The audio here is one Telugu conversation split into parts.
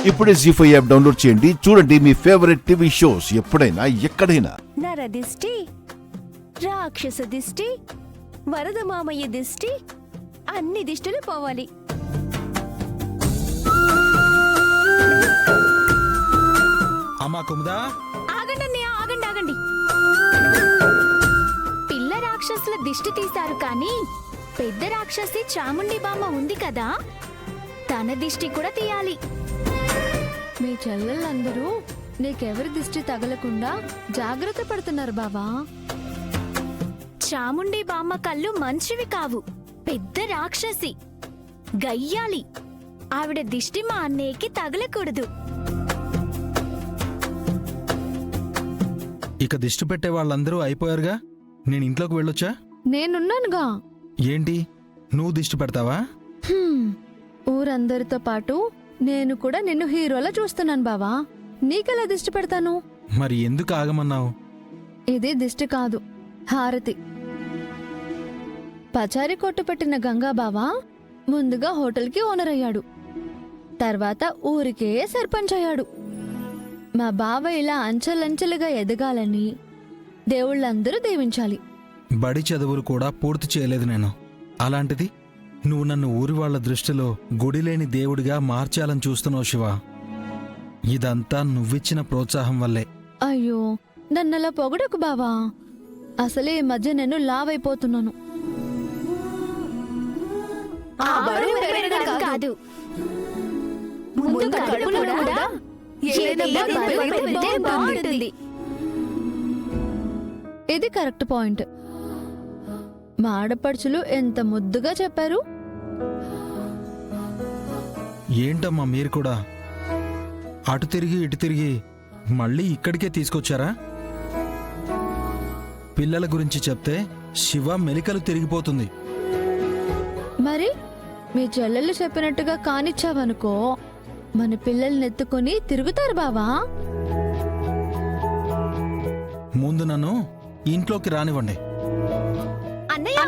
ఇప్పుడే జీ5 యాప్ డౌన్లోడ్ చేయండి. చూడండి మీ ఫేవరెట్ టీవీ షోస్ ఎప్పుడైనా ఎక్కడైనా. నరదిష్టి, రాక్షస దిష్టి, వరద మామయ్య దిష్టి, అన్ని దిష్టులు పోవాలి. అమ్మా కుముదా, ఆగండి, ఆగండి. పిల్ల రాక్షసుల దిష్టి తీశారు కానీ పెద్ద రాక్షసి చాముండి బామ్మ ఉంది కదా, తన దిష్టి కూడా తీయాలి. మీ చెల్లెళ్ళందరూ నీకెవరి దిష్టి తగలకుండా జాగ్రత్త పడుతున్నారు బావా. చాముండి బామ్మ కళ్ళు మంచివి కావు, పెద్ద రాక్షసి, గయ్యాలి. ఆవిడ దిష్టి మా అన్నయ్యకి తగలకూడదు. ఇక దిష్టి పెట్టే వాళ్ళందరూ అయిపోయారుగా, నేను ఇంట్లోకి వెళ్ళొచ్చా? నేనున్నానుగా. ఏంటి, నువ్వు దిష్టి పెడతావా? ఊరందరితో పాటు నేను కూడా నిన్ను హీరోలా చూస్తున్నాను బావా. నీకెలా దిష్టి పెడతాను? మరి ఎందుకు ఆగమన్నావు? ఇది దిష్టి కాదు, హారతి. పచారీ కొట్టు పెట్టిన గంగా బావా ముందుగా హోటల్కి ఓనర్ అయ్యాడు, తర్వాత ఊరికే సర్పంచ్ అయ్యాడు. మా బావ ఇలా అంచెలంచెలుగా ఎదగాలని దేవుళ్ళందరూ దీవించాలి. బడి చదువులు కూడా పూర్తి చేయలేదు నేను. అలాంటిది నువ్వు నన్ను ఊరి వాళ్ల దృష్టిలో గుడిలేని దేవుడిగా మార్చాలని చూస్తున్నావు శివ. ఇదంతా నువ్విచ్చిన ప్రోత్సాహం వల్లే. అయ్యో, నన్నలా పొగడకు బావా. అసలే ఈ మధ్య నేను లావైపోతున్నాను. కాదు, ముందు కడుపులో కూడా ఏదైనా బరువు పెడితే బాగుంటుంది. ఇది కరెక్ట్ పాయింట్. మా ఆడపడుచులు ఎంత ముద్దుగా చెప్పారు. ఏంటమ్మా మీరు కూడా అటు తిరిగి ఇటు తిరిగి మళ్ళీ ఇక్కడికే తీసుకొచ్చారా? పిల్లల గురించి చెప్తే శివ మెలికలు తిరిగిపోతుంది. మరి మీ చెల్లెళ్ళు చెప్పినట్టుగా కానిచ్చావనుకో, మన పిల్లల్ని ఎత్తుకుని తిరుగుతారు బావా. ముందు నన్ను ఇంట్లోకి రానివ్వండి. అన్నయ్య,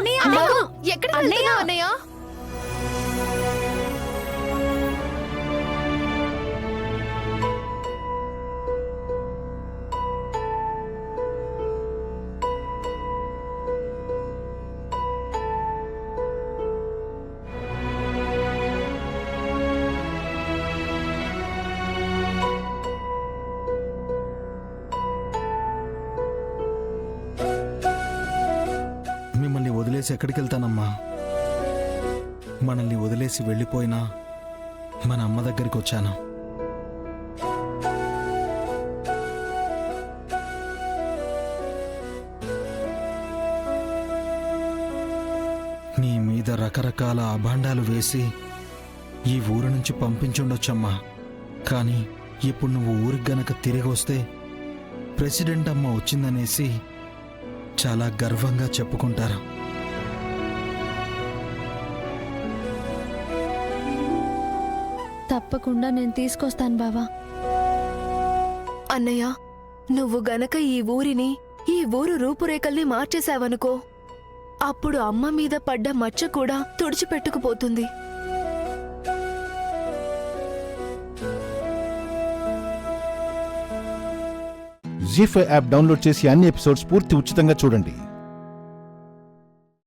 మిమ్మల్ని వదిలేసి ఎక్కడికి వెళ్తానమ్మా? మనల్ని వదిలేసి వెళ్ళిపోయినా మన అమ్మ దగ్గరికి వచ్చాను. నీ మీద రకరకాల అభాండాలు వేసి ఈ ఊరు నుంచి పంపించుండొచ్చమ్మా. కానీ ఇప్పుడు నువ్వు ఊరికి గనక తిరిగి వస్తే ప్రెసిడెంట్ అమ్మ వచ్చిందనేసి చాలా గర్వంగా చెప్పుకుంటారు. తప్పకుండా నేను తీసుకొస్తాను బావా. అన్నయ్య, నువ్వు గనక ఈ ఊరిని, ఈ ఊరు రూపురేఖల్ని మార్చేశావనుకో, అప్పుడు అమ్మ మీద పడ్డ మచ్చ కూడా తుడిచిపెట్టుకుపోతుంది. జీ5 యాప్ డౌన్లోడ్ చేసి అన్ని ఎపిసోడ్స్ పూర్తి ఉచితంగా చూడండి.